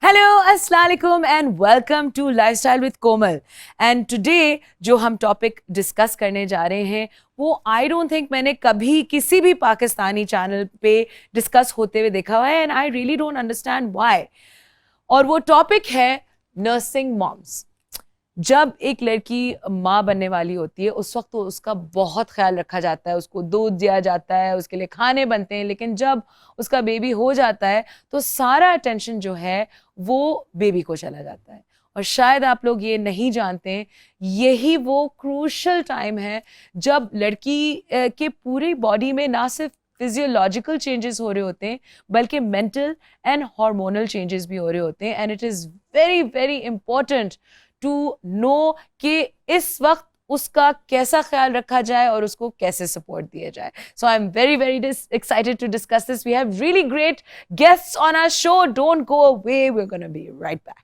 Hello अस्सलाम वालेकुम and welcome to lifestyle with Komal. And today जो हम टॉपिक डिस्कस करने जा रहे हैं वो आई डोंट थिंक मैंने कभी किसी भी पाकिस्तानी चैनल पे डिस्कस होते हुए देखा हुआ है and I really don't understand why. और वो टॉपिक है नर्सिंग मॉम्स। जब एक लड़की माँ बनने वाली होती है उस वक्त तो उसका बहुत ख्याल रखा जाता है, उसको दूध दिया जाता है, उसके लिए खाने बनते हैं, लेकिन जब उसका बेबी हो जाता है तो सारा अटेंशन जो है वो बेबी को चला जाता है। और शायद आप लोग ये नहीं जानते, यही वो क्रूशल टाइम है जब लड़की के पूरी बॉडी में ना सिर्फ फिजियोलॉजिकल चेंजेस हो रहे होते हैं बल्कि मेंटल एंड हार्मोनल चेंजेस भी हो रहे होते हैं। And it is very very important to know कि इस वक्त उसका कैसा ख्याल रखा जाए और उसको कैसे सपोर्ट दिया जाए। So I am very very excited to discuss this. We have really great guests on our show. Don't go away, we are gonna be right back.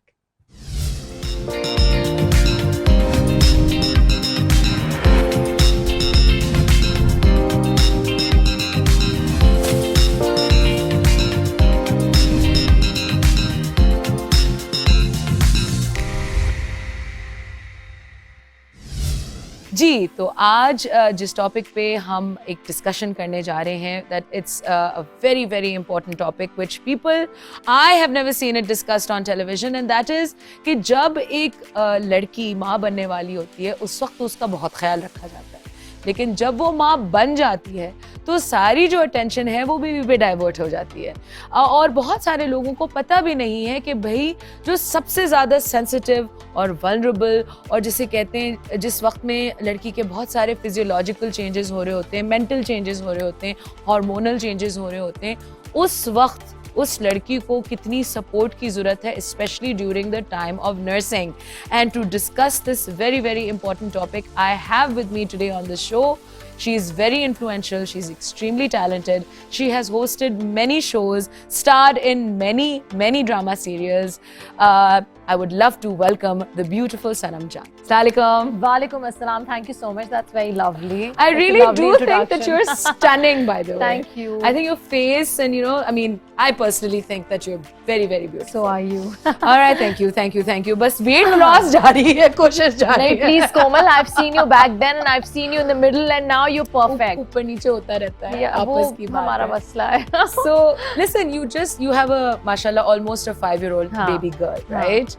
जी, तो आज जिस टॉपिक पे हम एक डिस्कशन करने जा रहे हैं that it's a very very important topic which people I have never seen it discussed on television and that is कि जब एक लड़की माँ बनने वाली होती है उस वक्त तो उसका बहुत ख्याल रखा जाता है, लेकिन जब वो माँ बन जाती है तो सारी जो अटेंशन है वो बेबी पे डाइवर्ट हो जाती है। और बहुत सारे लोगों को पता भी नहीं है कि भाई जो सबसे ज़्यादा सेंसिटिव और वल्नरेबल और जिसे कहते हैं जिस वक्त में लड़की के बहुत सारे फिजियोलॉजिकल चेंजेस हो रहे होते हैं, मेंटल चेंजेस हो रहे होते हैं, हार्मोनल चेंजेस हो रहे होते हैं, उस वक्त उस लड़की को कितनी सपोर्ट की ज़रूरत है, specially during the time of nursing. And to discuss this very very important topic I have with me today on the show. She is very influential, she's extremely talented, she has hosted many shows, starred in many drama serials. I would love to welcome the beautiful Sanam Jan. Assalamualaikum. Walaikum assalam. Thank you so much. That's very lovely. I really do think that you're stunning, by the way. Thank you. I think your face and I mean, I personally think that you're very very beautiful. So are you. All right, thank you. बस weight loss जारी है, कोशिश जारी है. Please Komal, I've seen you back then and I've seen you in the middle and now you're perfect. ऊपर नीचे होता रहता है. आपस की बात हमारा मसला है. So listen, you have a mashallah almost a 5-year-old baby girl, right?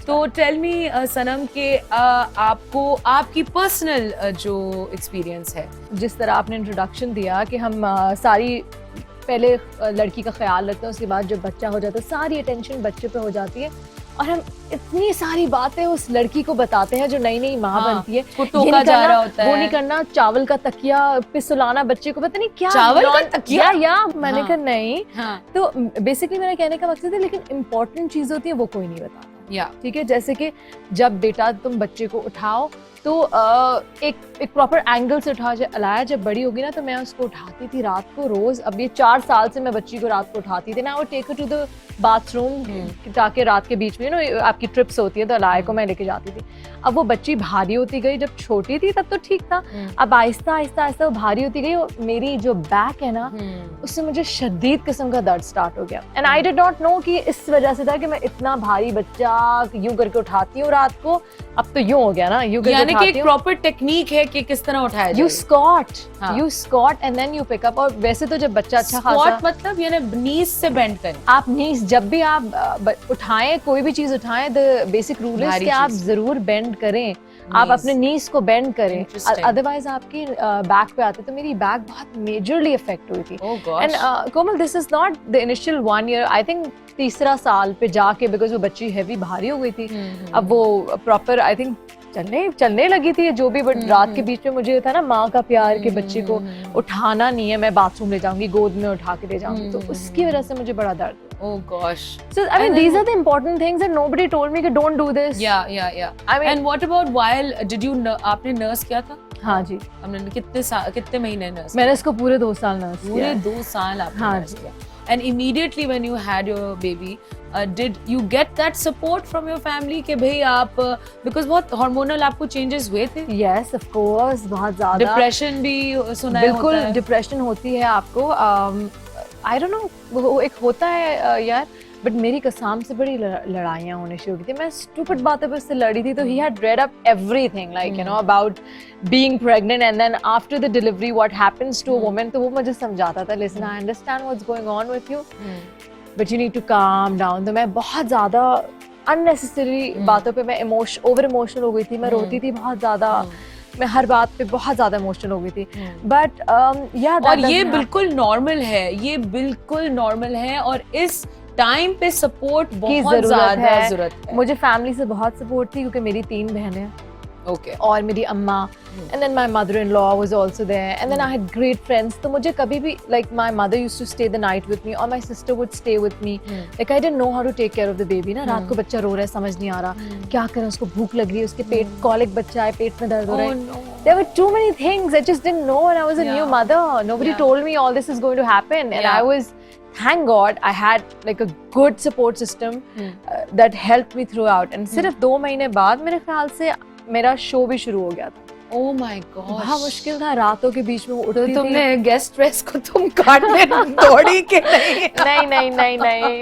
तो टेल मी सनम के आपको आपकी पर्सनल जो एक्सपीरियंस है, जिस तरह आपने इंट्रोडक्शन दिया कि हम सारी पहले लड़की का ख्याल रखते हैं, उसके बाद जब बच्चा हो जाता है सारी अटेंशन बच्चे पे हो जाती है और हम इतनी सारी बातें उस लड़की को बताते हैं जो नई नई माँ बनती है, टोका जा रहा होता है, वो नहीं करना, चावल का तकिया पे सुलाना बच्चे को, पता नहीं क्या चावल का तकिया या मैंने कहा नहीं। तो बेसिकली मेरा कहने का मकसद है, लेकिन इम्पोर्टेंट चीज होती है वो कोई नहीं बताता। ठीक है, जैसे कि जब बेटा तुम बच्चे को उठाओ तो एक प्रॉपर एंगल से उठाओ। जब अलाया जब बड़ी होगी ना तो मैं उसको उठाती थी रात को रोज। अब ये 4 साल से मैं बच्ची को रात को उठाती थी ना, वो take her to the bathroom ताकि रात के बीच में आपकी ट्रिप्स होती है तो अलाया को मैं लेके जाती थी। अब वो बच्ची भारी होती गई, जब छोटी थी तब तो ठीक था, अब आहिस्ता आहिस्ता आहिस्ता वो भारी होती गई और मेरी जो बैक है ना उससे मुझे शदीद किस्म का दर्द स्टार्ट हो गया। And I did not know कि इस वजह से था कि मैं इतना भारी बच्चा यूं करके उठाती हूँ रात को। अब तो यूं हो गया ना, यूं करके यानी कि एक प्रॉपर टेक्निक है कि किस तरह उठाया जाए। You squat and then you pick up. और वैसे तो जब बच्चा अच्छा खासा, स्क्वाट मतलब यानी नीज से बेंड करें। आप नीज जब भी आप उठाएं, कोई भी चीज उठाएं, द बेसिक रूल है कि आप जरूर बेंड करें, आप अपने नीज को बेंड करें, अदरवाइज आपकी बैक पे आते। तो मेरी बैक बहुत मेजरली अफेक्ट हुई थी। And Komal, this is not the initial 1 year, I think 3रा साल पे जाके, बिकॉज वो बच्ची हैवी भारी हो गई थी, अब वो प्रॉपर आई थिंक चलने लगी थी जो भी। बट रात के बीच में मुझे था ना माँ का प्यार के बच्चे को उठाना नहीं है, मैं बाथरूम ले जाऊंगी, गोद में उठा के ले जाऊंगी, तो उसकी वजह से मुझे बड़ा दर्द। Oh gosh. So I mean, these are the important things that nobody told me कि don't do this. Yeah. I mean, and what about while did you आपने नर्स किया था? हाँ जी। हमने कितने महीने नर्स? मैंने इसको पूरे 2 साल नर्स किया। पूरे 2 साल आपने नर्स किया। And immediately when you had your baby, did you get that support from your family कि भाई आप because बहुत hormonal आपको changes हुए थे? Yes, of course, बहुत ज़्यादा। Depression भी सुना है? बिल्कुल depression होती है आपको। I don't know, वो एक होता है यार, बट मेरी कसम से बड़ी लड़ाइयाँ होने शुरू की थी, मैं स्टूपिड बातों पे उससे लड़ी थी, तो he had read up everything like you know about being pregnant and then after the delivery what happens to a woman, तो वो मुझे समझाता था, listen I understand what's going on with you but you need to calm down. तो मैं बहुत ज़्यादा unnecessary बातों पे मैं ओवर इमोशनल हो गई थी, मैं रोती थी बहुत ज़्यादा, मैं हर बात पे बहुत ज्यादा इमोशनल हो गई थी, बट और ये बिल्कुल नॉर्मल है, ये बिल्कुल नॉर्मल है, और इस टाइम पे सपोर्ट बहुत ज्यादा जरूरत है। मुझे फैमिली से बहुत सपोर्ट थी क्योंकि मेरी 3 बहनें Okay. और मेरी अम्मा and then my mother-in-law was also there and then I had great friends, तो मुझे कभी भी like my mother used to stay the night with me or my sister would stay with me, like I didn't know how to take care of the baby ना, रात को बच्चा रो रहा है, समझ नहीं आ रहा क्या करें, उसको भूख लग रही है, उसके पेट कॉलिक बच्चा है, पेट में दर्द हो रहा है, there were too many things I just didn't know when I was a new mother, nobody told me all this is going to happen and I was, thank God I had like a good support system that helped me throughout and सिर्फ 2 महीने बाद मेरे ख्याल से मेरा show भी शुरू हो गया था। Oh my gosh. बहुत मुश्किल था, रातों के बीच में उठती थी। तुमने गेस्ट ड्रेस को तुम काटने दौड़ी के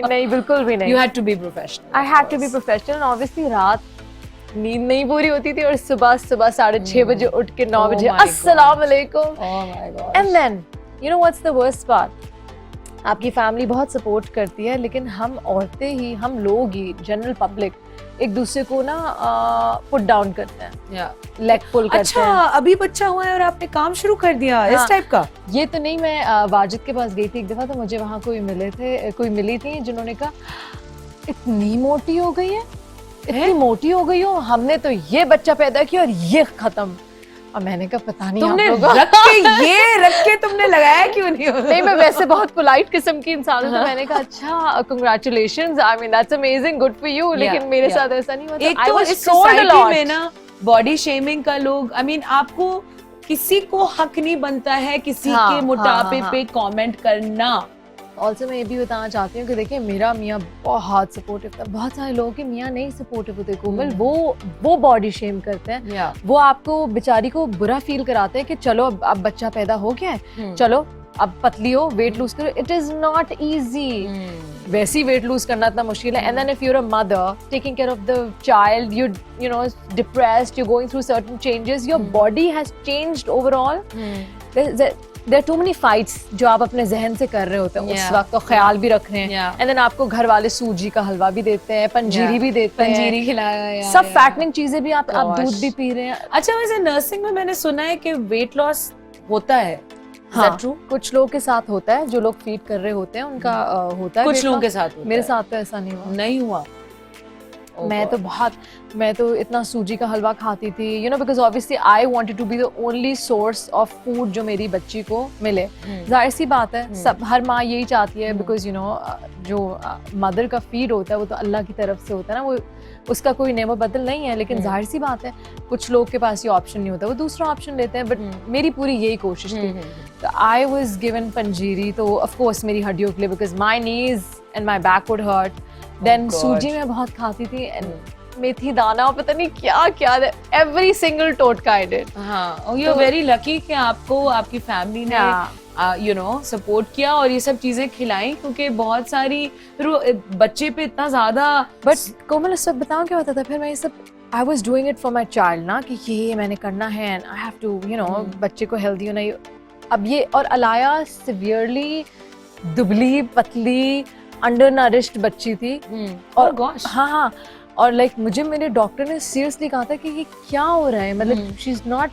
नहीं बिल्कुल भी नहीं। You had to be professional. I had to be professional and obviously रात नींद नहीं पूरी होती थी और सुबह 6:30 बजे उठ के 9 बजे अस्सलाम वालेकुम। Oh my gosh. And then you know what's the worst part? आपकी फैमिली बहुत सपोर्ट करती है लेकिन हम औरतें ही, हम लोग ही, जनरल पब्लिक एक दूसरे को ना पुट डाउन करते हैं, लेग पुल करते हैं। अच्छा, अभी बच्चा हुआ है और आपने काम शुरू कर दिया इस टाइप का? ये तो नहीं, मैं वाजिद के पास गई थी एक दफा, तो मुझे वहाँ कोई मिली थी जिन्होंने कहा इतनी मोटी हो गई है, इतनी मोटी हो गई हो, हमने तो ये बच्चा पैदा किया और ये खत्म। और मैंने कहा पता नहीं तुमने रख के तुमने लगाया क्यों नहीं? मैं वैसे बहुत पोलाइट किस्म की इंसान हूं, तो मैंने कहा अच्छा congratulations, I mean that's amazing, good for you, लेकिन मेरे साथ ऐसा नहीं हुआ। एक तो इस सोसाइटी में ना बॉडी शेमिंग का लोग, आई मीन आपको किसी को हक नहीं बनता है किसी के मोटापे पे कमेंट करना। ऑल्सो मैं ये भी बताना चाहती हूँ कि देखिए मेरा मियाँ बहुत सपोर्टिव था, बहुत सारे लोगों के मियाँ नहीं सपोर्टिव होते कोमल, वो बॉडी शेम करते हैं, वो आपको बेचारी को बुरा फील कराते हैं कि चलो अब बच्चा पैदा हो गया है, चलो अब पतली हो, वेट लूज करो, इट इज नॉट इजी। वैसी वेट लूज करना इतना मुश्किल है, and then if you are a mother taking care of the child, you know depressed, you're going through certain changes, your body has changed overall, there are too many fights जो आप अपने जहन से कर रहे होते हैं उस वक्त, तो ख्याल भी रख रहे हैं, एंड देन आपको घर वाले सूजी का हलवा भी देते हैं, पंजीरी भी देते हैं, पंजीरी खिलाया, सब फैटनिंग चीजें भी, आप दूध भी पी रहे हैं। अच्छा, वैसे नर्सिंग में मैंने सुना है कि वेट लॉस होता है, हाँ, कुछ लोगों के साथ होता है, जो लोग फीड कर रहे होते हैं उनका होता है, कुछ लोगों के साथ, मेरे साथ तो ऐसा नहीं हुआ। मैं तो इतना सूजी का हलवा खाती थी, you know, because obviously I wanted to be the only source of food जो मेरी बच्ची को मिले। जाहिर सी बात है, सब हर माँ यही चाहती है, बिकॉज यू नो जो मदर का फीड होता है वो तो अल्लाह की तरफ से होता है ना, वो उसका कोई नेमो बदल नहीं है, लेकिन जाहिर सी बात है कुछ लोग के पास ये ऑप्शन नहीं होता, वो दूसरा ऑप्शन लेते हैं, बट मेरी पूरी यही कोशिश थी। तो आई वाज गिवन पंजीरी, तो ऑफ कोर्स मेरी हड्डियों के लिए, because my knees and my back would hurt. Then सूजी मैं बहुत खाती थी, एंड मेथी दाना, पता नहीं क्या क्या, एवरी सिंगल टोटका आई डिड। हाँ, यू आर वेरी लकी कि आपको आपकी फैमिली ने यू नो सपोर्ट किया और ये सब चीजें खिलाई, क्योंकि बहुत सारी फिर बच्चे पे इतना ज्यादा। बट कोमल उस वक्त बताऊं क्या होता था, फिर मैं ये सब I was doing it for my child ना, कि ये मैंने करना है, and I have to you know बच्चे को हेल्दी होना। अब ये, और अलाया सिवियरली दुबली पतली अंडर नरिश्ड बच्ची थी, और हाँ, और लाइक मुझे मेरे डॉक्टर ने सीरियसली कहा था कि ये क्या हो रहा है, मतलब she is not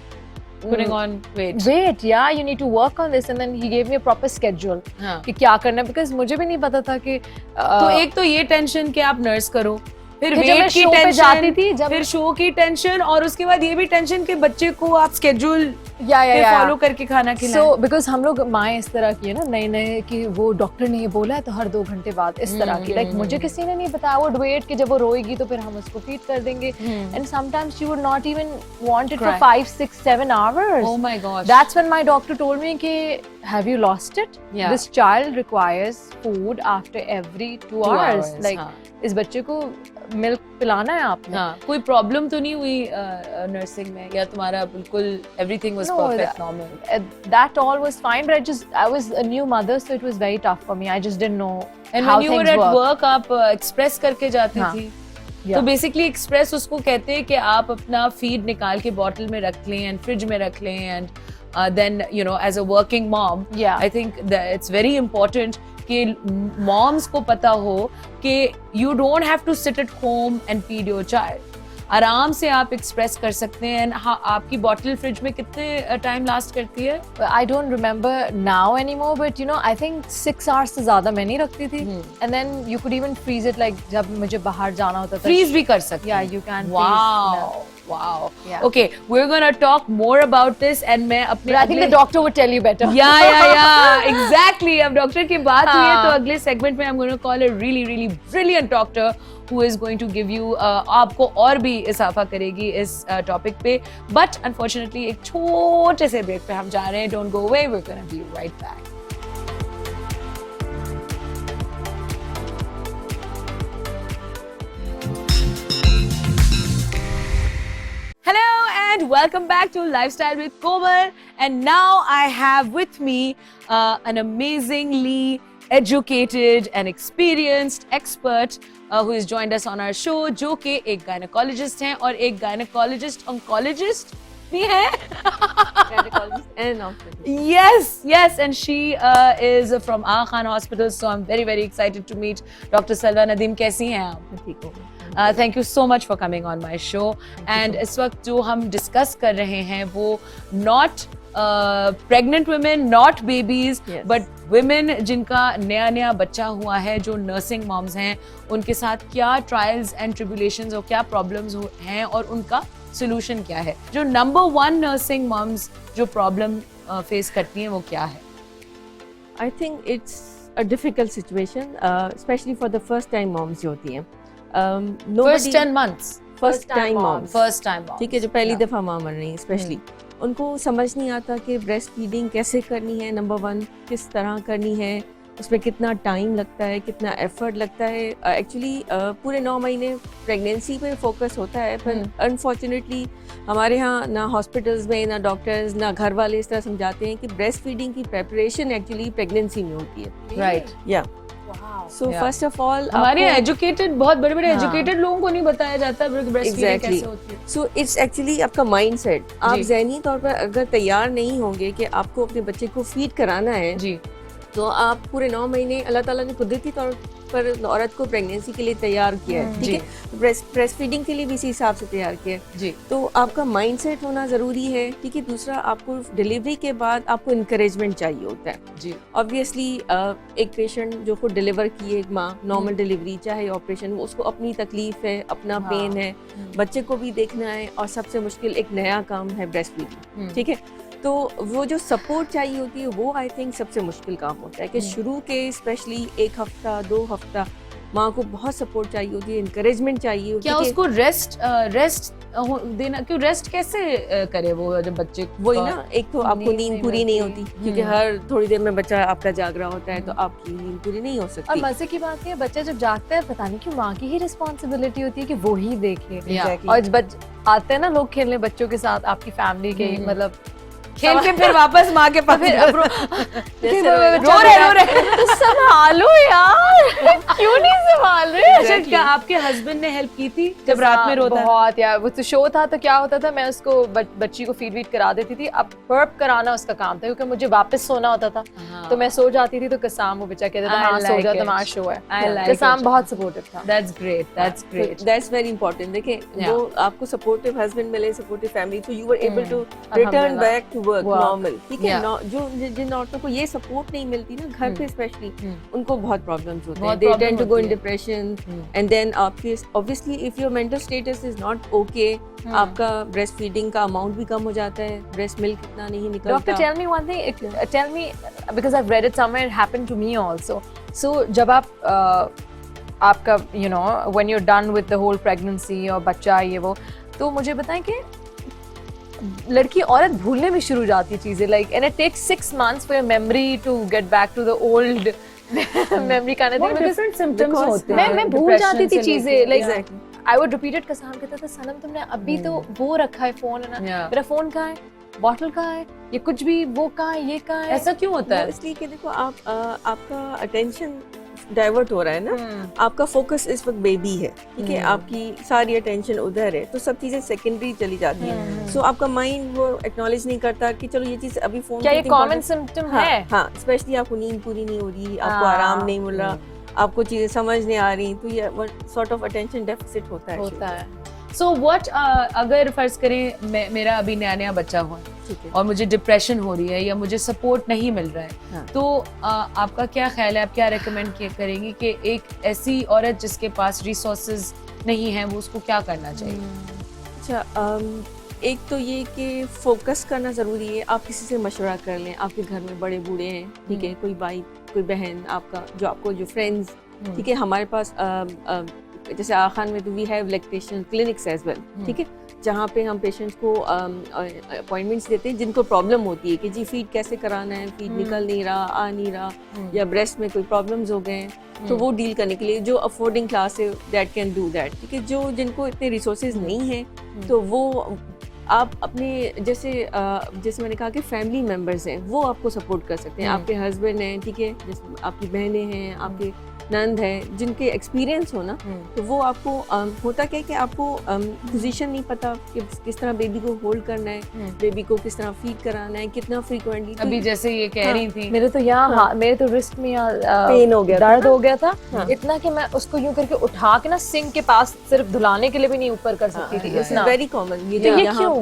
putting on weight, yeah, you need to work on this, and then he gave me a proper schedule कि क्या करना है, because मुझे भी नहीं पता था कि तो एक तो ये टेंशन कि आप नर्स करो, फिर वेट की टेंशन जाती थी, फिर शो की टेंशन, और उसके बाद ये भी टेंशन कि बच्चे को आप स्केड्यूल फॉलो करके खाना खिलाएं। सो बिकॉज हम लोग माएँ इस तरह की है ना, नए कि वो डॉक्टर ने ये बोला है तो हर 2 घंटे बाद इस तरह की, लाइक मुझे किसी ने नहीं बताया, वो वेट कि जब वो रोएगी तो फिर हम उसको फीड कर देंगे, and sometimes she would not even want it for 5, 6, 7 hours. Oh my gosh. That's when my doctor told me कि have you lost it? Yeah. This child requires food after every 2 hours. Like हाँ. इस बच्चे को milk पिलाना है आपने. हाँ. कोई प्रॉब्लम तो नहीं हुई नर्सिंग में, या तुम्हारा बिल्कुल everything was perfect, normal? That all was fine, but I was a new mother, so it was very tough for me. I just didn't know And how when you things were at work. work, आप express करके जाती हाँ. थी. Yeah. तो basically express उसको कहते हैं कि आप अपना फीड निकाल के बॉटल में रख लें एंड फ्रिज में रख लें, and then you know as a working mom Yeah. I think it's very important कि मॉम्स को पता हो कि you don't have to sit at home and feed your child. आराम से आप एक्सप्रेस कर सकते हैं. हाँ, आपकी बॉटल फ्रिज में कितने टाइम लास्ट करती है? I don't remember now anymore, but you know, I think 6 hours से ज़्यादा मैं नहीं रखती थी. And then you could even freeze it, like जब मुझे बाहर जाना होता था. फ्रीज भी कर सकते Yeah, हैं. you can. Wow. Wow. Yeah. Okay, we're gonna talk more about this, and मैं अपने But I think the doctor would tell you better. yeah, exactly. अब डॉक्टर की बात हुई है हाँ. तो अगले सेगमेंट में I'm going to call a really brilliant doctor who is going to give you आपको और भी इजाफा करेगी इस टॉपिक पे. But unfortunately एक छोटे से ब्रेक पे हम जा रहे हैं. Don't go away. We're going to be right back. Hello and welcome back to Lifestyle with Komal, and now I have with me an amazingly educated and experienced expert who has joined us on our show, जो कि एक gynecologist हैं और एक gynecologist oncologist भी हैं. Gynecologist and obstetrician. Yes, and she is from Aga Khan Hospital, so I'm very excited to meet Dr. Salwa Nadeem. कैसी हैं आप? ठीक हो. Thank you so much for coming on my show. And इस वक्त जो हम डिस्कस कर रहे हैं वो not pregnant women, not babies, Yes. but women जिनका नया बच्चा हुआ है, जो nursing moms हैं, उनके साथ क्या trials and tribulations और क्या problems हैं और उनका solution क्या है. जो number one nursing moms जो problem face करती हैं वो क्या है? I think it's a difficult situation, especially for the first time moms जो होती हैं. First 10 months. First time moms. First time moms. ठीक है, जो पहली Yeah. दफा माँ बन रही हैं स्पेशली, उनको समझ नहीं आता कि ब्रेस्ट फीडिंग कैसे करनी है. नंबर 1, किस तरह करनी है, उसमें कितना टाइम लगता है, कितना एफर्ट लगता है. एक्चुअली पूरे 9 महीने प्रेगनेंसी पे फोकस होता है, पर अनफॉर्चुनेटली हमारे यहाँ ना हॉस्पिटल्स में, ना डॉक्टर्स, ना घर वाले इस तरह समझाते हैं कि ब्रेस्ट फीडिंग की प्रेपरेशन एक्चुअली प्रेगनेंसी में होती है. Right. या सो Yeah. फर्स्ट ऑफ ऑल हमारे एजुकेटेड, बहुत बड़े हाँ. एजुकेटेड लोगों को नहीं बताया जाता ब्रेस्ट फीडिंग Exactly. कैसे होती है. सो इट्स एक्चुअली आपका माइंड सेट. आप जी. ज़हनी तौर पर अगर तैयार नहीं होंगे कि आपको अपने बच्चे को फीड कराना है, जी. तो आप पूरे 9 महीने अल्लाह ताला ने कुदरती तौर पर औरत को प्रेगनेंसी के लिए तैयार किया है. ठीक जी. है, ब्रेस्ट फीडिंग के लिए भी इसी हिसाब से तैयार किया है. जी. तो आपका माइंड सेट होना ज़रूरी है. ठीक है, दूसरा आपको डिलीवरी के बाद आपको इंकरेजमेंट चाहिए होता है. जी. ऑब्वियसली एक पेशेंट जो खुद डिलीवर किए, एक माँ, नॉर्मल डिलीवरी चाहे ऑपरेशन, उसको अपनी तकलीफ है, अपना हाँ. पेन है, बच्चे को भी देखना है, और सबसे मुश्किल एक नया काम है ब्रेस्ट फीडिंग. ठीक है, तो वो जो सपोर्ट चाहिए होती है वो आई थिंक सबसे मुश्किल काम होता है कि शुरू के स्पेशली 1 हफ्ता 2 हफ्ता माँ को बहुत सपोर्ट चाहिए होती है, इंकरेजमेंट चाहिए होती है. क्या उसको रेस्ट देना, क्यों रेस्ट कैसे करे वो जब बच्चे वही ना, एक तो आपको नींद पूरी नहीं होती क्योंकि हर थोड़ी देर में बच्चा आपका जाग रहा होता है, तो आपकी नींद पूरी नहीं हो और सकती. मजे की बात है, बच्चा जब जागता है पता नहीं क्यों माँ की ही रिस्पॉन्सिबिलिटी होती है कि वो ही देखे. Exactly. और जब आते हैं ना लोग खेलने बच्चों के साथ, आपकी फैमिली के, मतलब खेल के फिर वापस माँ के पास रो रहे तो संभालो यार, क्यों नहीं संभाल रहे? अच्छा, क्या आपके हस्बैंड ने हेल्प की थी जब रात में रोता है? बहुत यार, वो तो शो था तो क्या होता था, मैं उसको बच्ची को फीड वीड करा देती थी. अब बर्प कराना उसका काम था क्योंकि मुझे वापस सोना होता था. तो मैं सो जाती थी, तो कसाम वो बेचारा कहता था हाँ सो जा, तुम्हारा शो है. कसाम बहुत सपोर्टिव था. That's great. That's very important. देखिए, Yeah. वो आपको सपोर्टिव हस्बैंड मिले, सपोर्टिव फैमिली, तो you were able to return back to work normal. ठीक है, जो जिन औरतों को ये सपोर्ट नहीं मिलती ना घर पे स्पेशली, उनको बहुत प्रॉब्लम्स होते हैं. They tend to go in depression, and then obviously if your mental status is not okay, आपका ब्रेस्ट फीडिंग का अमाउंट भी कम हो जाता है, ब्रेस्ट मिल्क इतना नहीं निकलता. Doctor, tell me one thing. Tell me, because I've read it somewhere. It happened to me also. So जब आप आपका when you're done with the whole pregnancy और बच्चा ये वो, तो मुझे बताएं कि लड़की औरत भूलने भी शुरू जाती है चीजें, like and it takes 6 months for your memory to get back to the old memory kind of thing, different symptoms होते हैं, मैं भूल जाती थी चीजें, like Exactly. I would repeat it, कसान कहता था सनम तुमने अभी तो वो रखा है फोन है ना, मेरा फोन कहाँ है, बॉटल कहाँ है, ये कुछ भी, वो कहाँ है, ये कहाँ है, ऐसा क्यों होता है? इसलिए कि देखो आप आपका अटेंशन डाइवर्ट हो रहा है ना, आपका फोकस इस वक्त बेबी है, ठीक है, आपकी सारी अटेंशन उधर है, तो सब चीजें सेकेंडरी चली जाती हैं, सो आपका माइंड वो एक्नॉलेज नहीं करता कि चलो ये चीज अभी फोन, क्या ये कॉमन सिम्टम है? हाँ, स्पेशली आपको नींद पूरी नहीं हो रही, आपको आराम नहीं मिल रहा, आपको चीजें समझ नहीं आ रही, तो ये सॉर्ट ऑफ अटेंशन डेफिसिट होता है। सो व्हाट अगर फर्ज करें मेरा अभी नया बच्चा हुआ है और मुझे डिप्रेशन हो रही है या मुझे सपोर्ट नहीं मिल रहा है, तो आपका क्या ख्याल है, आप क्या रेकमेंड करेंगी कि एक ऐसी औरत जिसके पास रिसोर्सेज नहीं है वो उसको क्या करना चाहिए? अच्छा, एक तो ये कि फोकस करना ज़रूरी है, आप किसी से मशवरा कर लें, आपके घर में बड़े बूढ़े हैं, ठीक है, कोई भाई कोई बहन आपका जो फ्रेंड्स, ठीक है, हमारे पास जैसे आखान में तो we have lactation clinics as well, ठीक है, जहाँ पे हम पेशेंट्स को अपॉइंटमेंट्स देते हैं जिनको प्रॉब्लम होती है कि जी फीड कैसे कराना है, फीड निकल नहीं रहा, आ नहीं रहा, या ब्रेस्ट में कोई प्रॉब्लम्स हो गए हैं, तो वो डील करने के लिए जो अफोर्डिंग क्लास है दैट कैन डू दैट, ठीक है, जो जिनको इतने रिसोर्सेज नहीं हैं तो वो आप अपने जैसे मैंने कहा कि फैमिली मेम्बर्स हैं वो आपको सपोर्ट कर सकते हैं, आपके हस्बैंड हैं, ठीक है, जैसे आपकी बहनें हैं, आपके नंद है, जिनके एक्सपीरियंस हो ना, तो वो आपको होता क्या है कि आपको पोजीशन नहीं पता कि किस तरह बेबी को होल्ड करना है, बेबी को किस तरह फीड कराना है, कितना फ्रीक्वेंटली, अभी जैसे ये कह रही थी मेरे तो यहाँ मेरे तो रिस्ट में पेन हो गया, दर्द हो गया था, इतना कि मैं उसको यूं करके उठा के ना सिंक के पास सिर्फ धुलाने के लिए भी नहीं ऊपर कर सकती थी, इतना वेरी कॉमन। ये क्यों?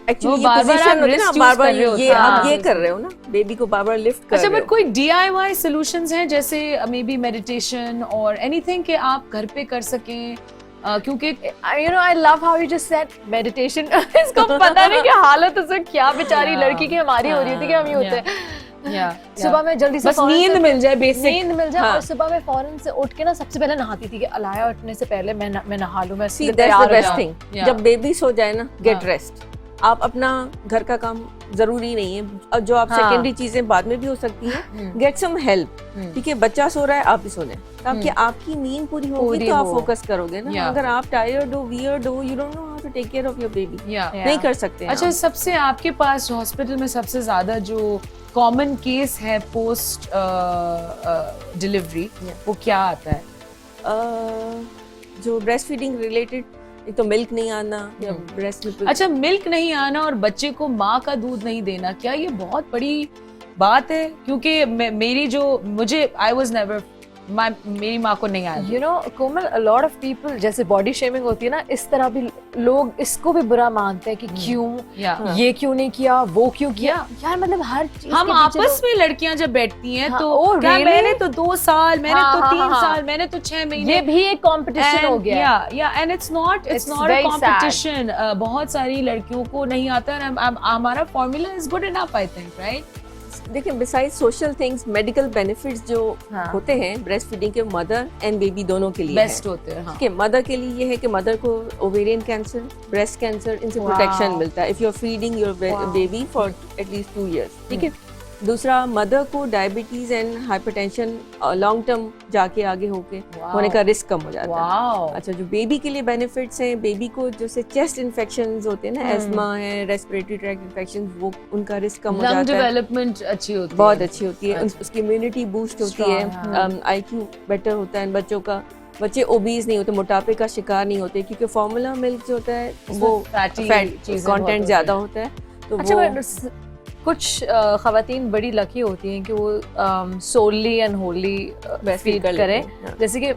एक्चुअली ये पोजीशन होती है ना, बार-बार ये आप ये कर रहे हो ना, बेबी को बार-बार लिफ्ट कर रहे हो। अच्छा, बट कोई DIY सॉल्यूशंस हैं जैसे मे बी मेडिटेशन और एनीथिंग कि आप घर पे कर सकें? क्योंकि you know I love how you just said meditation इसको पता नहीं कि हालत उसे क्या बेचारी लड़की की हमारी हो रही थी कि हम ये होते हैं सुबह में जल्दी से बस नींद मिल जाए, बेसिक नींद मिल जाए, और सुबह में फौरन से उठ के ना सबसे पहले नहाती थी कि अलाया उठने से पहले मैं नहा लूं, मैं See, that's the best thing. जब बेबी सो जाए ना, गेट रेस्ट, आप अपना घर का काम जरूरी नहीं है, और जो आप सेकेंडरी चीजें बाद में भी हो सकती हैं, गेट सम हेल्प, ठीक है, बच्चा सो रहा है आप भी सो लें, ताकि आपकी नींद पूरी होगी तो आप फोकस करोगे ना, अगर आप टायर्ड हो, वियर्ड हो, you don't know how to take care of your baby, नहीं कर सकते। अच्छा, सबसे आपके पास हॉस्पिटल में सबसे ज्यादा जो कॉमन केस है पोस्ट डिलीवरी वो क्या आता है? जो ब्रेस्ट फीडिंग रिलेटेड, एक तो मिल्क नहीं आना या ब्रेस्ट में, अच्छा, मिल्क नहीं आना और बच्चे को माँ का दूध नहीं देना, क्या ये बहुत बड़ी बात है? क्योंकि मुझे आई वाज नेवर, मेरी माँ को नहीं आया। You know, Komal, a lot of people, जैसे बॉडी शेमिंग होती है ना, इस तरह भी लोग इसको भी बुरा मानते हैं कि क्यों ये क्यों नहीं किया, वो क्यों किया, यार मतलब हर चीज हम आपस में लड़कियां जब बैठती हैं तो क्या मैंने तो 2 साल, मैंने तो 3 साल, मैंने तो 6 महीने, ये भी एक कंपटीशन हो गया। या and it's not a competition, बहुत सारी लड़कियों को नहीं आता है, हमारा formula is good enough, I think, right? देखिए, beside social things, medical benefits जो होते हैं ब्रेस्ट फीडिंग के, मदर एंड बेबी दोनों के लिए बेस्ट होते हैं। ठीक है, मदर के लिए ये है कि मदर को ओवेरियन कैंसर, ब्रेस्ट कैंसर, इनसे प्रोटेक्शन मिलता है if you are feeding your baby for at least 2 years, ठीक है। दूसरा, मदर को diabetes and hypertension long term जाके आगे होने का रिस्क कम हो जाता है। अच्छा, जो बेबी के लिए बेनिफिट्स हैं, बेबी को जैसे चेस्ट इन्फेक्शंस होते हैं ना, एस्मा है, रेस्पिरेटरी ट्रैक्ट इन्फेक्शन, वो उनका रिस्क कम हो जाता है, लंग डेवलपमेंट अच्छी होती है, बहुत अच्छी होती है, उसकी इम्यूनिटी बूस्ट होती है, IQ बेटर होता है बच्चों का, बच्चे ओबीज नहीं होते, मोटापे का शिकार नहीं होते, क्योंकि फॉर्मूला मिल्क जो होता है वो फैट कंटेंट ज्यादा होता है। तो अच्छा, कुछ खवातीन बड़ी लकी होती हैं कि वो सोलली एंड होली फीड करें, जैसे कि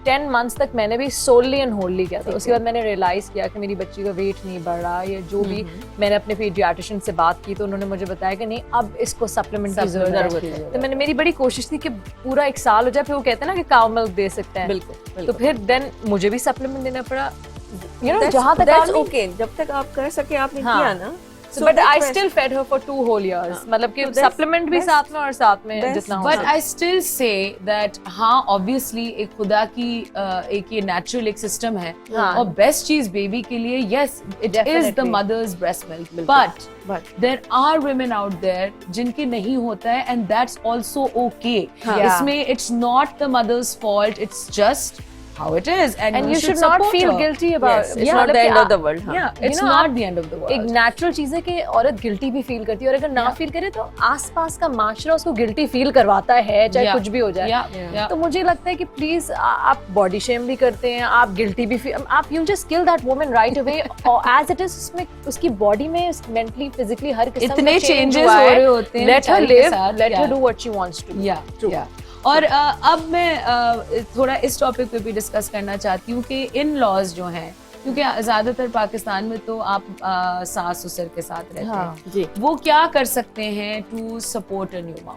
10 months तक मैंने भी सोलली एंड होली किया था, उसके बाद मैंने रियलाइज किया कि मेरी बच्ची का वेट नहीं बढ़ रहा, या जो भी मैंने अपने पीडियाट्रिशियन से बात की तो उन्होंने मुझे बताया कि नहीं, अब इसको सप्लीमेंट की जरूरत है। तो मेरी बड़ी कोशिश थी कि पूरा 1 साल हो जाए, फिर वो कहते हैं ना कि काउ मिल्क दे सकते हैं, बिल्कुल, तो फिर देन मुझे भी सप्लीमेंट देना पड़ा, जहाँ तक ओके, जब तक आप कर सके आपने किया ना, So but with I breast- still fed her for 2 whole years, मतलब कि that's सप्लीमेंट भी best- साथ में और साथ में best- जितना हो But सके। I still say that हाँ obviously एक खुदा की एक ये natural एक system है हाँ। और best चीज baby के लिए yes it is the Definitely. mother's breast milk बिल्कुल। but there are women out there जिनके नहीं होता है and that's also okay. हाँ। इसमें it's not the mother's fault, it's just how it is and you should not support feel her. guilty about Yes, it's Yeah, not the मतलब end कि of the world. हाँ. Yeah, it's know, not आप- the end of the एक world. Natural चीज है कि औरत guilty भी फील करती है और अगर ना Yeah. फील करे तो आसपास का माशरा उसको गिल्टी फील करवाता है, चाहे Yeah. कुछ भी हो जाए। Yeah, yeah. तो मुझे लगता है कि प्लीज आप बॉडी शेम भी करते हैं, आप गिल्टी भी फील, आप you just kill that woman right away as it is. उसमें उसकी बॉडी में मेंटली फिजिकली हर किस्म इतने का change changes हुआ हो है। रहे होते हैं Let her बेचारी के live, साथ, let her yeah. do what she wants to. या True. या और अब मैं थोड़ा इस टॉपिक पे भी डिस्कस करना चाहती हूँ कि इन लॉज जो हैं, क्योंकि ज़्यादातर पाकिस्तान में तो आप सास ससुर के साथ रहते हाँ। हैं, जी, वो क्या कर सकते हैं to support a new mom?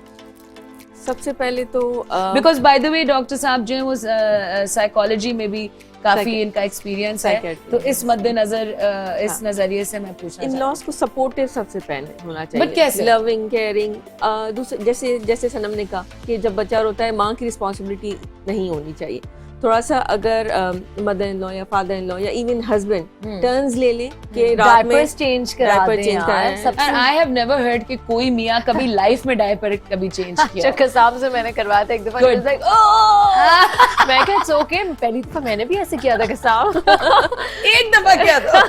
सबसे पहले तो because by the way doctor साहब जो है वो साइकोलॉजी में भी काफी Psychi- इनका एक्सपीरियंस है, Psychiatry, तो इस मद्देनजर इस हाँ। नजरिए से मैं पूछना इन चाहती लॉज को सपोर्टिव सबसे पहले होना चाहिए। कैसे? Loving, caring. दूसरे जैसे जैसे सनम ने कहा कि जब बच्चा रोता है माँ की रिस्पॉन्सिबिलिटी नहीं होनी चाहिए। थोड़ा सा अगर मदर इन लॉ या फादर इन लॉ या इवन हस्बैंड टर्न्स ले लें कि रात में डायपर्स चेंज करा diaper दें change यार, कराएं। सबसे and I have never heard कि कोई मियाँ कभी लाइफ में डायपर कभी चेंज किया। चक्कर साहब से मैंने करवाया था एक दफा। Good. She was like, "Oh!" मैं कहा इट्स ओके, पहली दफा मैंने भी ऐसे किया था कि साहब एक दफा किया था,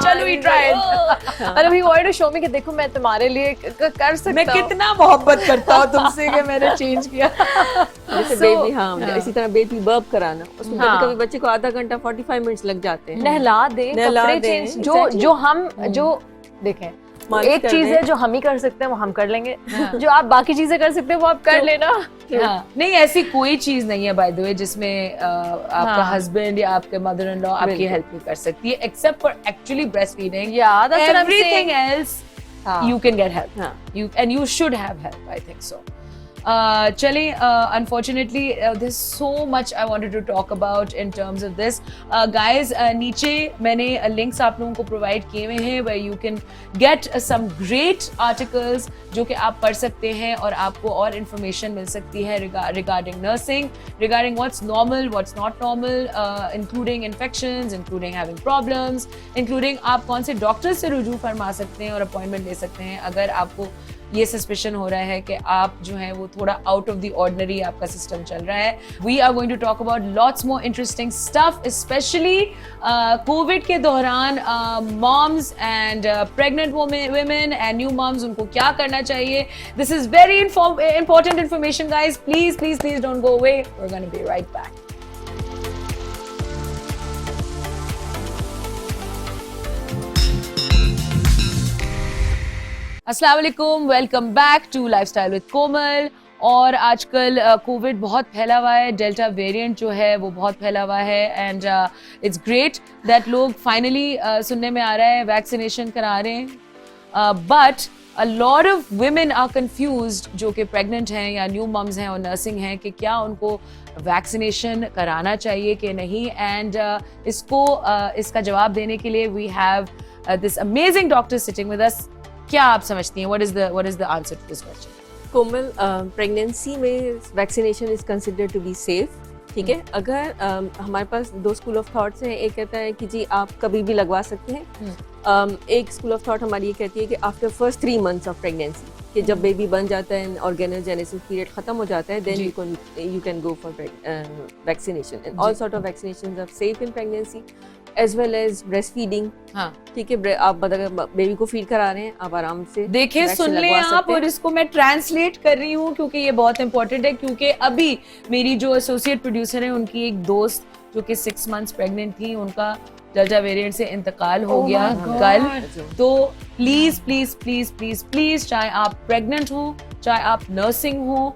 चलो वी ट्राई। और अभी वांटेड टू शो मी कि देखो मैं तुम्हारे लिए कर सकता मैं हूँ। कितना मोहब्बत करता हूँ तुमसे कि मैंने चेंज किया। जैसे So, बेबी, हाँ हाँ। इसी तरह बेबी बर्प कराना, उसमें हाँ। कभी कभी बच्चे को आधा घंटा 45 मिनट्स लग जाते हैं। नहला दे, नहला कपड़े दें, चेंज, जो exactly. जो हम जो देखें, मालिश एक कर चीज दें। है जो हम ही कर सकते हैं वो हम कर लेंगे, हाँ। जो आप बाकी चीजें कर सकते हैं वो आप कर लेना। हाँ, नहीं ऐसी कोई चीज नहीं है बाय द वे जिसमें आपका हाँ। हस्बैंड या आपके मदर इन लॉ आपकी बिल्कुल। हेल्प नहीं कर सकती है, except for actually breast feeding. Yeah, that's what I'm everything saying. Else हाँ। you can get help. हाँ। You should have help, I think so. चलिए, unfortunately there's so much I wanted to talk about in terms of this. Guys, नीचे मैंने links आप लोगों को provide किए हुए हैं where you can get some great articles जो कि आप पढ़ सकते हैं और आपको और information मिल सकती है regarding nursing, regarding what's normal, what's not normal, including infections, including having problems, including आप कौन से डॉक्टर से रुजू फरमा सकते हैं और अपॉइंटमेंट ले सकते हैं अगर आपको ये सस्पिशन हो रहा है कि आप जो है वो थोड़ा आउट ऑफ द ऑर्डिनरी आपका सिस्टम चल रहा है। We are going to talk about lots more interesting stuff, specially Covid के दौरान moms and pregnant women and new moms, उनको क्या करना चाहिए। This is very important information guys, please please please don't go away, we are going to be right back. अस्सलाम वालेकुम, welcome back to lifestyle with Komal. और आजकल Covid बहुत फैला हुआ है, डेल्टा वेरिएंट जो है वो बहुत फैला हुआ है एंड इट्स ग्रेट दैट लोग फाइनली सुनने में आ रहा है वैक्सीनेशन करा रहे हैं, but a lot of women are confused जो कि प्रेग्नेंट हैं या न्यू मम्स हैं और नर्सिंग हैं कि क्या उनको वैक्सीनेशन कराना चाहिए कि नहीं। एंड इसका जवाब देने के लिए we have this amazing doctor sitting with us. क्या आप समझती हैं, what is the answer to this question? Komal, pregnancy में vaccination is considered to be safe. ठीक है, अगर हमारे पास दो स्कूल ऑफ थॉट्स हैं, एक कहता है कि जी आप कभी भी लगवा सकते हैं, एक स्कूल ऑफ थॉट हमारी ये कहती है कि after first 3 months of pregnancy, कि जब बेबी बन जाता है ऑर्गेनोजेनेसिस पीरियड खत्म हो जाता है, then you can go for vaccination, and all sort of vaccinations are safe in pregnancy as well as breastfeeding. हाँ, ठीक है, आप बेबी को फीड करा रहे हैं, आप आराम से देखिए vaccine सुन लें लगवा आप, सकते हैं। और इसको मैं ट्रांसलेट कर रही हूँ क्योंकि ये बहुत इंपॉर्टेंट है, क्योंकि अभी मेरी जो एसोसिएट प्रोड्यूसर है उनकी एक दोस्त जो कि 6 months प्रेग्नेंट थी, उनका डेल्टा वेरिएंट से इंतकाल हो Oh गया my कल। God. तो please please please please please, चाहे आप प्रेग्नेंट हो चाहे आप नर्सिंग हो,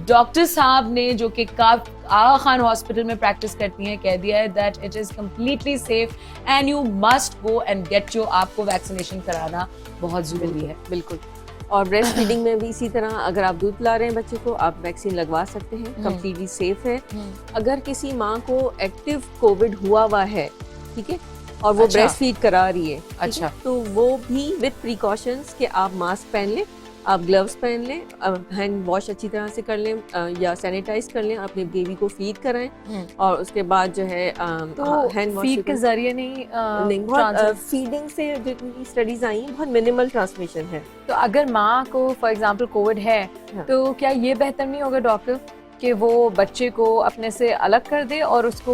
डॉक्टर साहब ने जो कि आगा खान हॉस्पिटल में प्रैक्टिस करती हैं कह दिया है that it is completely safe and you must go and get your, आपको वैक्सीनेशन कराना बहुत जरूरी है। बिल्कुल। और ब्रेस्ट फीडिंग में भी इसी तरह, अगर आप दूध पिला रहे हैं बच्चे को, आप वैक्सीन लगवा सकते हैं, कम्प्लीटली सेफ है। अगर किसी माँ को एक्टिव कोविड हुआ है, ठीक है, और वो अच्छा। ब्रेस्ट फीड करा रही है, ठीक है? अच्छा। तो वो भी विद प्रिकॉशंस कि आप मास्क पहन लें, आप ग्लव्स पहन लें, हैंड वॉश अच्छी तरह से कर लें या सैनिटाइज कर लें, अपने बेबी को फीड कराएं और उसके बाद जो है तो हैंड वॉश फीड के जरिए नहीं बहुत फीडिंग से जितनी स्टडीज आई हैं बहुत मिनिमल ट्रांसमिशन है। तो अगर माँ को फॉर एग्जांपल कोविड है हाँ। तो क्या ये बेहतर नहीं होगा डॉक्टर कि वो बच्चे को अपने से अलग कर दे और उसको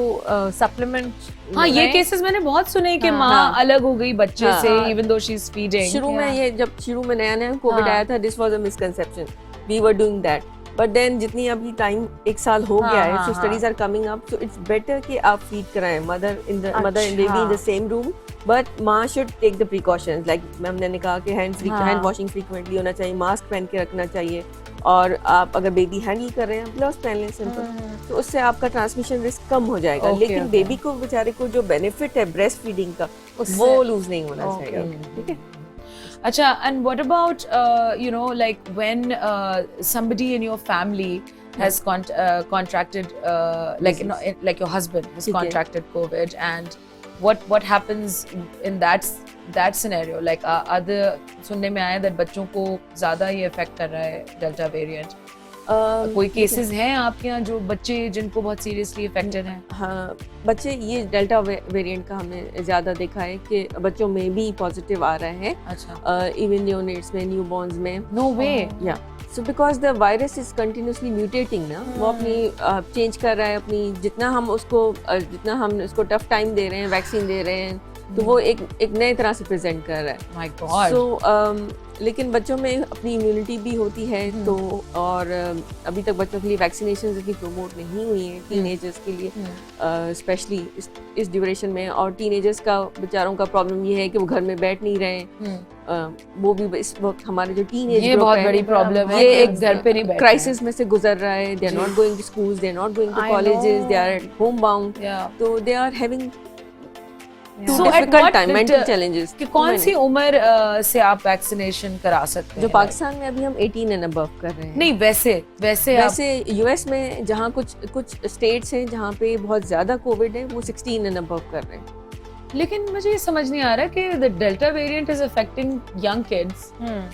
सप्लीमेंट। हाँ, ये केसेस मैंने बहुत सुने कि हाँ, माँ हाँ। अलग हो गई बच्चे हाँ, से हाँ। Even though she is feeding. शुरू में Yeah. ये जब शुरू में नया नया कोविड हाँ। आया था, this was a misconception, we were doing that, but then जितनी अभी टाइम एक साल हो हाँ, गया है, हाँ, सो हाँ। Studies are coming up, so it's better कि आप फीड कराएं mother and baby in the अच्छा। सेम रूम, बट माँ should take the precautions, like ma'am ने कहा कि हाँ। हैंड वॉशिंग फ्रीक्वेंटली होना चाहिए, मास्क पहन के रखना चाहिए, और आप अगर बेबी हैंडल कर रहे हैं ग्लव्स पहन लें सिंपल, तो उससे आपका ट्रांसमिशन रिस्क कम हो जाएगा। Okay, लेकिन okay. बेबी को बेचारे को जो बेनिफिट है ब्रेस्ट फीडिंग का उससे- वो लूज नहीं होना Okay, चाहिए, okay. ठीक है? Acha, and what about you know, like when somebody in your family has contracted like you know, like your husband has ठीक है। contracted COVID, and what happens in that scenario? Like other सुनने में आया that बच्चों को ज़्यादा ये affect कर रहा है डेल्टा वेरिएंट। कोई केसेस हैं आपके यहाँ जो बच्चे जिनको बहुत सीरियसली अफेक्टेड हैं? हाँ, बच्चे ये डेल्टा वेरिएंट का हमने ज़्यादा देखा है कि बच्चों में भी पॉजिटिव आ रहा है, अच्छा। इवन न्यूनेट्स में, न्यूबॉर्न्स में। नो वे। या so because the virus is continuously mutating ना, वो अपनी चेंज कर रहा है अपनी, जितना हम उसको टफ टाइम दे रहे हैं, वैक्सीन दे रहे हैं, तो वो एक नए तरह से प्रेजेंट कर रहा है। My God. सो लेकिन बच्चों में अपनी इम्यूनिटी भी होती है, तो और अभी तक बच्चों के लिए वैक्सीनेशन इतनी प्रमोट नहीं हुई है टीनेजर्स के लिए, स्पेशली इस ड्यूरेशन में। और टीनेजर्स का बेचारों का प्रॉब्लम ये है कि वो घर में बैठ नहीं रहे, वो भी इस वक्त हमारे जो टीनेज ये बहुत बड़ी प्रॉब्लम है, ये एक घर पे नहीं बैठ क्राइसिस में से गुजर रहा है। They are not going to schools, they are not going to colleges, they are home bound, तो they are having So at difficult what time, mental challenges. कि कौन सी उम्र से आप वैक्सीनेशन करा सकते हैं? जो पाकिस्तान में अभी हम 18 एंड अबव कर रहे हैं। नहीं, वैसे यूएस में जहाँ कुछ स्टेट्स हैं जहाँ पे बहुत ज्यादा कोविड है, वो 16 एंड अबव कर रहे हैं। लेकिन मुझे ये समझ नहीं आ रहा कि the delta variant is affecting young kids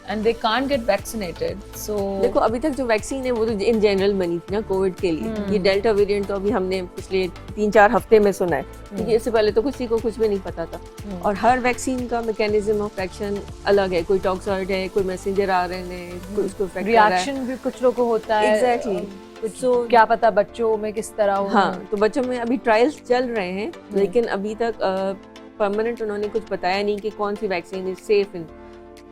and they can't get vaccinated. So देखो अभी तक जो वैक्सीन है वो तो इन जनरल बनी थी ना कोविड के लिए। ये डेल्टा वेरिएंट तो अभी हमने पिछले 3-4 हफ्ते में सुना है, क्योंकि इससे पहले तो किसी को कुछ भी नहीं पता था। और हर वैक्सीन का मैकेनिज्म ऑफ एक्शन अलग है, कोई टॉक्सॉइड है, कोई मैसेंजर आरएनए है, कोई उसको इफेक्ट कर रहा है। रिएक्शन भी कुछ लोगों को होता है। एग्जैक्टली। तो क्या पता बच्चों में किस तरह हो। हाँ, तो बच्चों में अभी ट्रायल्स चल रहे हैं, लेकिन अभी तक परमानेंट उन्होंने कुछ बताया नहीं कि कौन सी vaccine is safe in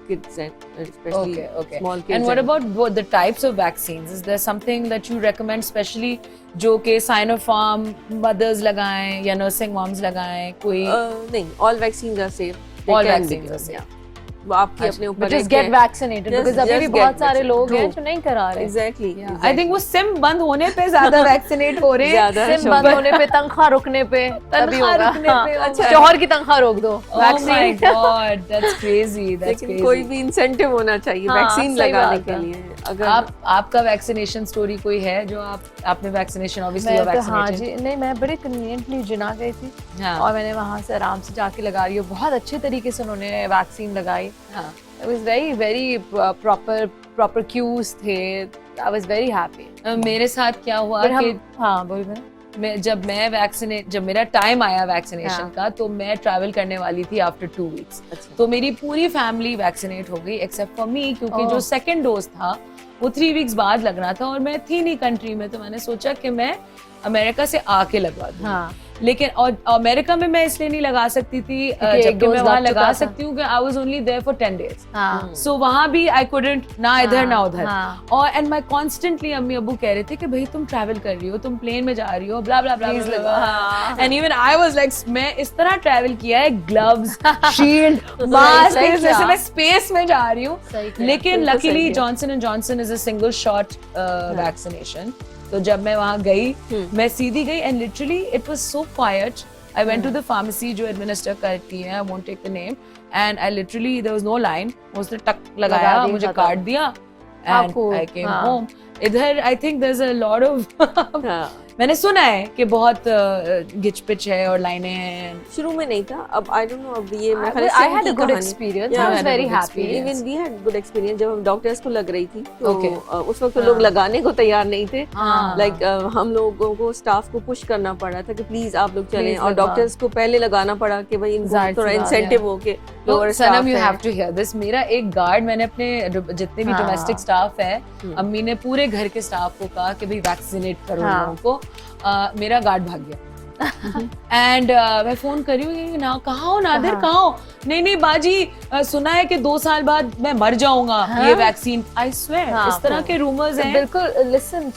kids and especially okay. small kids. And what about the types of vaccines? Is there something that you recommend specially जो कि Sinopharm mothers लगाएं या nursing moms लगाएं? कोई नहीं, all vaccines are safe. They All can vaccines be are given, safe. yeah. वो आपके अपने ऊपर Just get vaccinated because अभी भी just बहुत get सारे लोग हैं vaccinated. जो नहीं करा रहे। Exactly. I think वो सिम बंद होने पे ज्यादा वैक्सीनेट हो रहे हैं। ज्यादा सिम बंद होने पे, तनख्वाह रुकने पे, तभी तनख्वाह होगा। रुकने हाँ, पे अच्छा। शौहर की तनख्वाह रोक दो। Oh my God, that's crazy. That's लेकिन crazy. कोई भी इंसेंटिव होना चाहिए हाँ, वैक्सीन सही लगाने बात के है। लिए। अगर आपका वैक्सीनेशन स्टोरी कोई है जो आपने वैक्सीनेशन ऑब्वियसली मैं तो हाँ वैक्सीनेटेड? जी, नहीं मैं बड़े कन्वीनियंटली जिना गई थी हाँ। और मैंने वहाँ से आराम से जाके लगा रही हूँ। बहुत अच्छे तरीके से उन्होंने वैक्सीन लगाई। हाँ। It was very proper cues थे। I was very happy। मेरे साथ क्या हुआ फिर कि हम हाँ बोल जब मेरा टाइम आया वैक्सीनेशन हाँ। का, तो मैं ट्रैवल करने वाली थी आफ्टर 2 वीक्स। अच्छा। तो मेरी पूरी फैमिली वैक्सीनेट हो गई एक्सेप्ट फॉर मी, क्योंकि जो सेकंड डोज था वो 3 वीक्स बाद लगना था और मैं थी नहीं कंट्री में, तो मैंने सोचा कि मैं अमेरिका से आके लगवा दूँ। हाँ। लेकिन और अमेरिका में मैं इसलिए नहीं लगा सकती थी एक जबकि dose मैं वहाँ लग चुका लगा था। सकती हूँ कि I was only there for 10 days। हाँ। सो वहाँ भी आई कुडंट ना इधर ना उधर। हाँ। और एंड मैं कॉन्स्टेंटली अम्मी अब्बू कह रहे थे कि भाई तुम ट्रैवल कर रही हो, तुम प्लेन में जा रही हो, ब्ला ब्ला ब्ला Please ब्ला। लगवा। And even I was like, मैं इस तरह ट्रैवल किया है, ग्लव्स, शील्ड, मास्क, सही जैसे किया। मैं स्पेस में जा रही हूँ। सही किया। लेकिन बिल्कुल सही लकीली किया। Johnson and Johnson is a single shot vaccination. तो जब मैं वहाँ गई, मैं सीधी गई and literally it was so quite. I went to the pharmacy जो administer करती है, I won't take the name, and I literally there was no line. उसने टक लगाया, लगा दिया, मुझे खत्म। कार्ड दिया and आपको, I came हाँ। home. इधर I think there's a lot of हाँ, मैंने सुना है कि बहुत गिच पिच है और लाइनें हैं। शुरू में नहीं था, अब आई डोंट नो, अब ये मैं I had a good experience. I was very happy. Even we had good experience. जब हम डॉक्टर्स को लग रही थी तो Okay. उस वक्त तो लोग लगाने को तैयार नहीं थे। हाँ। लाइक हम लोगों को स्टाफ को पुश करना पड़ा था कि प्लीज आप लोग चलें, Please और लगवाओ। डॉक्टर्स को पहले लगाना पड़ा कि भाई इनको जाहिर सी थोड़ा बात है। इंसेंटिव हो के तो लोअर सनम, you have to hear this. मेरा एक गार्ड, मैंने अपने जितने भी हाँ। डोमेस्टिक स्टाफ है, अम्मी ने पूरे घर के स्टाफ को कहा कि भाई वैक्सीनेट करो हाँ। लोगों को। मेरा गार्ड भाग गया एंड मैं फोन कर रही हूँ, ना कहाँ हो नादिर, कहाँ? कहाँ हो? नहीं बाजी, सुना है कि 2 साल बाद मैं मर जाऊंगा। हाँ? ये वैक्सीन, आई स्वेयर, हाँ, इस तरह के रूमर्स हैं। बिल्कुल। लिसन,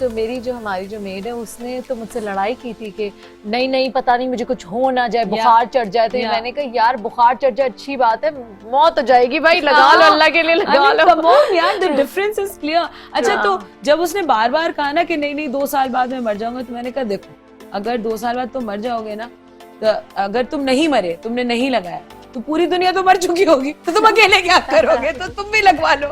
हमारी जो मेड है उसने तो मुझसे लड़ाई की थी कि नहीं पता नहीं मुझे कुछ हो ना जाए, बुखार चढ़ जाए। तो मैंने कहा यार बुखार चढ़ जाए अच्छी बात है, मौत हो जाएगी भाई, लगा लो, अल्लाह के लिए लगा लो। Come on यार, the difference is clear। अच्छा, तो जब उसने बार कहा ना कि नहीं 2 साल बाद मैं मर जाऊंगा, तो मैंने कहा देखो, अगर 2 साल बाद तुम मर जाओगे ना, तो अगर तुम नहीं मरे, तुमने नहीं लगाया, तो पूरी दुनिया तो मर चुकी होगी, तो तुम अकेले क्या करोगे? तो तुम भी लगवा लो।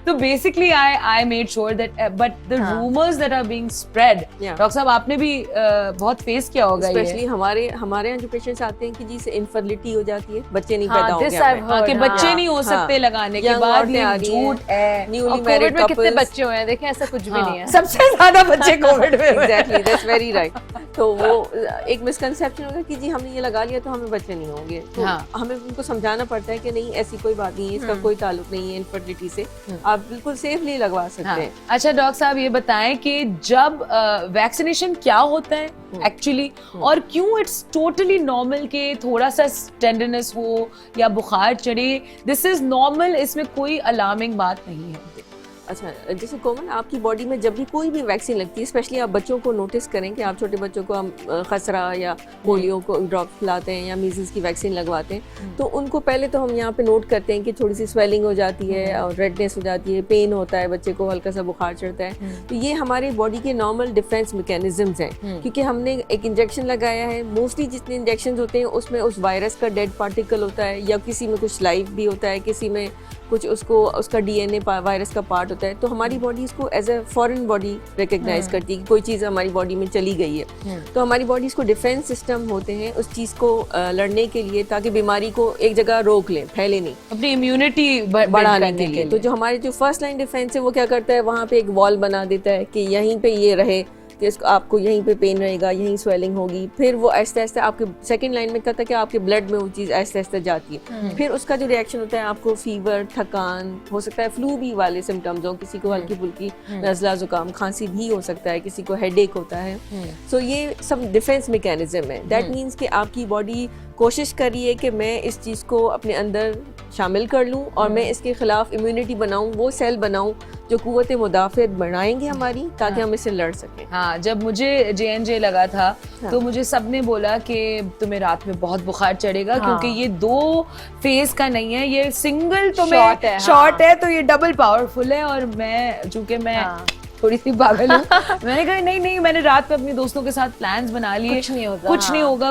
तो basically I made sure that, but the rumours that are being spread, doctor साहब आपने भी बहुत फेस किया होगा ये। स्पेशली हमारे यहाँ जो पेशेंट्स आते हैं कि जी से इनफर्टिलिटी हो जाती है, बच्चे नहीं हाँ, पैदा this होंगे, I've heard, कि हाँ। बच्चे नहीं हो सकते लगाने के Young बाद, औरतें आ ये रही हैं। झूठ है। न्यूली और मैरिड कोविड में कितने कपल्स। बच्चे हुए हैं, देखें ऐसा कुछ भी नहीं है। सबसे ज्यादा बच्चे कोविड में हुए। Exactly, that's very right. तो वो एक मिसकंसेप्शन होगा कि जी हमने ये लगा लिया तो हमें बच्चे नहीं होंगे। तो हाँ। हमें उनको समझाना पड़ता है कि नहीं, ऐसी कोई बात नहीं है, इसका कोई ताल्लुक नहीं है इनफर्टिलिटी से, आप बिल्कुल सेफली लगवा सकते हाँ। हैं। अच्छा डॉक्टर साहब, ये बताएं कि जब वैक्सीनेशन क्या होता है एक्चुअली, और क्यों इट्स टोटली नॉर्मल के थोड़ा सा टेंडरनेस हो या बुखार चढ़े, दिस इज नॉर्मल, इसमें कोई अलार्मिंग बात नहीं है। अच्छा, जैसे कॉमन आपकी बॉडी में जब भी कोई भी वैक्सीन लगती है, स्पेशली आप बच्चों को नोटिस करें कि आप छोटे बच्चों को हम खसरा या पोलियो को ड्रॉप खिलाते हैं या मीजल्स की वैक्सीन लगवाते हैं, तो उनको पहले तो हम यहाँ पे नोट करते हैं कि थोड़ी सी स्वेलिंग हो जाती है और रेडनेस हो जाती है, पेन होता है, बच्चे को हल्का सा बुखार चढ़ता है। तो ये हमारे बॉडी के नॉर्मल डिफेंस मैकेनिज्म्स हैं, क्योंकि हमने एक इंजेक्शन लगाया है। मोस्टली जितने इंजेक्शन होते हैं उसमें उस वायरस का डेड पार्टिकल होता है, या किसी में कुछ लाइव भी होता है, किसी में कुछ उसका डीएनए वायरस का पार्ट होता है। तो हमारी बॉडी इसको as a foreign body recognise करती है कि कोई चीज़ हमारी बॉडी में चली गई है। तो हमारी बॉडी इसको डिफेंस सिस्टम होते हैं उस चीज़ को लड़ने के लिए, ताकि बीमारी को एक जगह रोक लें, फैले नहीं, अपनी इम्यूनिटी बढ़ाने के लिए। तो जो हमारे जो फर्स्ट लाइन डिफेंस है वो क्या करता है, वहाँ पे एक वॉल बना देता है कि यहीं पे ये रहे, कि इसको आपको यहीं पे पेन रहेगा, यहीं स्वेलिंग होगी। फिर वो आहिस्ते आहिस्ते आपके सेकंड लाइन में कहता है कि आपके ब्लड में वो चीज़ आहिस्ते आहिस्ते जाती है। फिर उसका जो रिएक्शन होता है, आपको फीवर, थकान, हो सकता है फ्लू भी वाले सिम्टम्स हो, किसी को हल्की फुल्की नज़ला जुकाम खांसी भी हो सकता है, किसी को हेडेक होता है। सो ये सब डिफेंस मैकेनिज्म है। दैट मीन्स कि आपकी बॉडी कोशिश करिए कि मैं इस चीज़ को अपने अंदर शामिल कर लूँ और मैं इसके खिलाफ इम्यूनिटी बनाऊँ, वो सेल बनाऊँ जो कुव्वत मुदाफ़त बढ़ाएंगे हमारी, ताकि हम इससे लड़ सकें। हाँ, जब मुझे JNJ लगा था तो मुझे सबने बोला कि तुम्हें रात में बहुत बुखार चढ़ेगा, क्योंकि ये 2 फेज का नहीं है, ये सिंगल तुम्हें शॉट है, तो ये डबल पावरफुल है। और मैं चूंकि मैं थोड़ी सी पागल हूँ, मैंने कहा नहीं, मैंने रात में अपने दोस्तों के साथ प्लान्स बना लिए, कुछ नहीं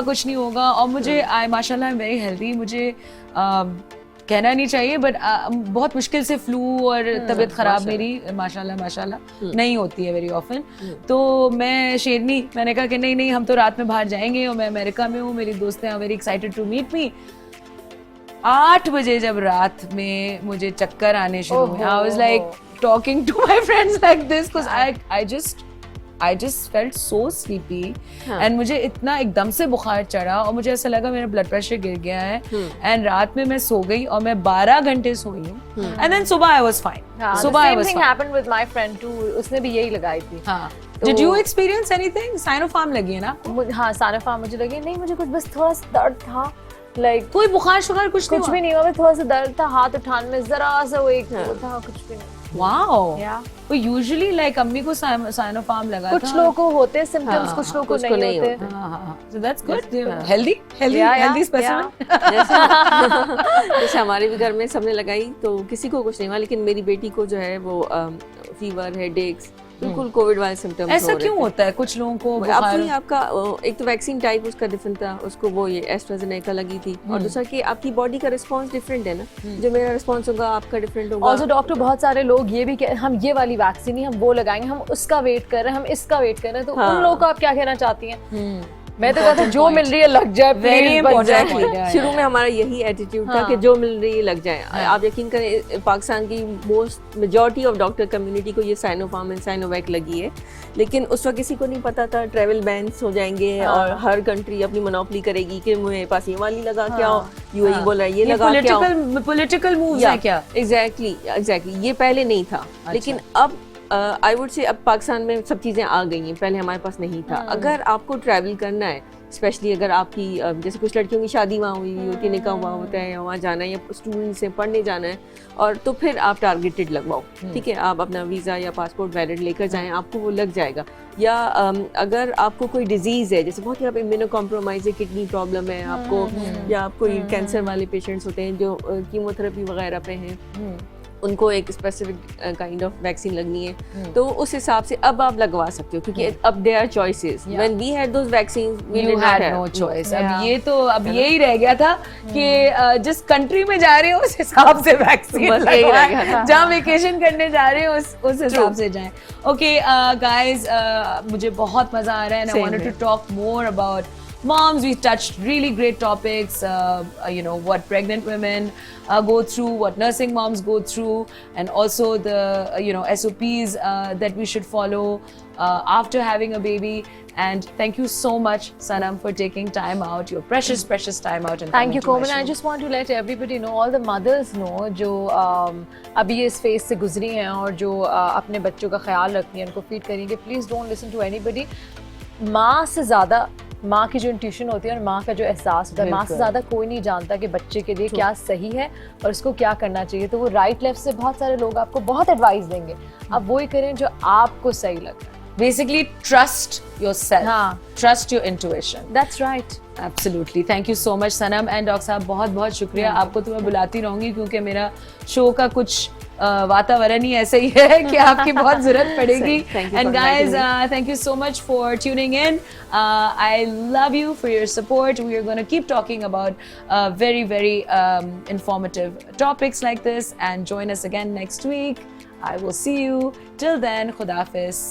होगा। और मुझे माशाल्लाह आई एम वेरी हेल्दी, मुझे कहना नहीं चाहिए, बट बहुत मुश्किल से फ्लू और तबीयत खराब मेरी माशाल्लाह नहीं होती है वेरी ऑफन। तो मैं शेरनी, मैंने कहा कि नहीं हम तो रात में बाहर जाएंगे, और मैं अमेरिका में हूँ, मेरी दोस्तें हैं very excited to meet me. 8 बजे जब रात में मुझे चक्कर आने शुरू हुए, I was like talking to my friends like this, because I just felt so sleepy and मुझे इतना एकदम से बुखार चढ़ा और मुझे ऐसा लगा मेरा ब्लड प्रेशर गिर गया है। एंड रात में मैं सो गई और मैं 12 घंटे सोई हूँ, एंड देन सुबह I was fine। सुबह I was fine। happened with my friend too, उसने भी यही लगाई थी। हाँ। Did you experience anything? Sinopharm लगी है ना? हाँ, Sinopharm मुझे लगी नहीं, मुझे कुछ बस थोड़ा सा दर्द था, लाइक कोई बुखार शुगर कुछ भी नहीं हुआ, थोड़ा सा दर्द था, हाथ उठाने में जरा सा वो एक था, कुछ भी नहीं। वाओ, तो यूजुअली लाइक अम्मी को साइनोफार्म लगा था, कुछ लोगों को होते हैं सिम्टम्स, कुछ लोगों को नहीं होते। So that's good, healthy specimen. जैसे हमारे भी घर में सबने लगाई तो किसी को कुछ नहीं हुआ, लेकिन मेरी बेटी को जो है वो फीवर, हेडेक्स, बिल्कुल कोविड वाले सिम्टम्स ऐसा क्यों होता है कुछ लोगों को आपकी आपका एक तो वैक्सीन टाइप उसका डिफरेंट था, उसको वो ये एस्ट्राजेनेका लगी थी, और दूसरा कि आपकी बॉडी का रिस्पांस डिफरेंट है ना, जो मेरा रिस्पांस होगा आपका डिफरेंट होगा। ऑल्सो डॉक्टर बहुत सारे लोग ये भी हम ये वाली वैक्सीन ही हम वो लगाएंगे, हम उसका वेट कर रहे हैं, हम इसका वेट कर रहे हैं, तो उन लोगों को आप क्या कहना चाहती हैं? मैं तो कहता हूँ जो मिल रही है लग जाए, वेरी इंपॉर्टेंट। शुरू में हमारा यही एटीट्यूड था कि जो मिल रही है लग जाए। आप यकीन करें पाकिस्तान की most majority of doctor community को ये साइनोफार्म एंड साइनोवैक लगी है, लेकिन उस वक्त किसी को नहीं पता था ट्रैवल बैन्स हो जाएंगे और हर कंट्री अपनी मोनोपोली करेगी कि मेरे पास ये वाली लगा क्या, यूएई बोल रहा है ये लगा क्या, पॉलिटिकल मूव्स है क्या? एग्जैक्टली ये पहले नहीं था, लेकिन अब आई वुड से अब पाकिस्तान में सब चीज़ें आ गई हैं, पहले हमारे पास नहीं था। अगर आपको ट्रैवल करना है, स्पेशली अगर आपकी जैसे कुछ लड़कियों की शादी वहाँ हुई होती है, निकाह हुआ होता है, वहाँ जाना है या स्टूडेंट से पढ़ने जाना है, और तो फिर आप टारगेटेड लगवाओ, ठीक है, आप अपना वीज़ा या पासपोर्ट वैलिड लेकर जाएं, आपको वो लग जाएगा। या अगर आपको कोई डिजीज़ है, जैसे बहुत ही आप इम्यूनो कॉम्प्रोमाइज है, किडनी प्रॉब्लम है आपको, या आप कोई कैंसर वाले पेशेंट्स होते हैं जो कीमोथेरेपी वगैरह पे हैं, उनको एक स्पेसिफिक काइंड ऑफ वैक्सीन लगनी है, तो उस हिसाब से अब आप लगवा सकते हो, क्योंकि अब there are choices. When we had those vaccines we You had no choice. अब यही रह गया था कि जिस कंट्री में जा रहे हो उस हिसाब से वैक्सीन लगवाएं, जहाँ वेकेशन करने जा रहे हो उस हिसाब से जाएं। ओके गाइस, मुझे बहुत मजा आ रहा है, and I wanted to talk more about moms. We touched really great topics, what pregnant women go through, what nursing moms go through, and also the SOPs that we should follow after having a baby. And thank you so much, Sanam, for taking time out, your precious time out. And thank you, Komal. I just want to let everybody know, all the mothers know, जो अभी इस phase से गुजरी हैं और जो अपने बच्चों का ख्याल रखती हैं, उनको फीड करेंगे, please don't listen to anybody. माँ से ज़्यादा, माँ की जो इंट्यूशन होती है और माँ का जो एहसास होता है, माँ से ज़्यादा कोई नहीं जानता कि बच्चे के लिए क्या सही है और उसको क्या करना चाहिए। तो वो राइट लेफ्ट से बहुत सारे लोग आपको बहुत एडवाइस देंगे, आप वही करें जो आपको सही लगता है। Basically, trust yourself. Trust your intuition. That's right. Absolutely. Thank you so much, Sanam and Doc साहब, बहुत बहुत शुक्रिया। आपको तो मैं बुलाती रहूंगी क्योंकि मेरा शो का कुछ वातावरण ही ऐसा ही है कि आपकी बहुत जरूरत पड़ेगी। And guys, thank you so much for tuning in. I love you for your support. We are going to keep talking about very, very informative topics like this, and join us again next week. I will see you. Till then, Khuda Hafiz.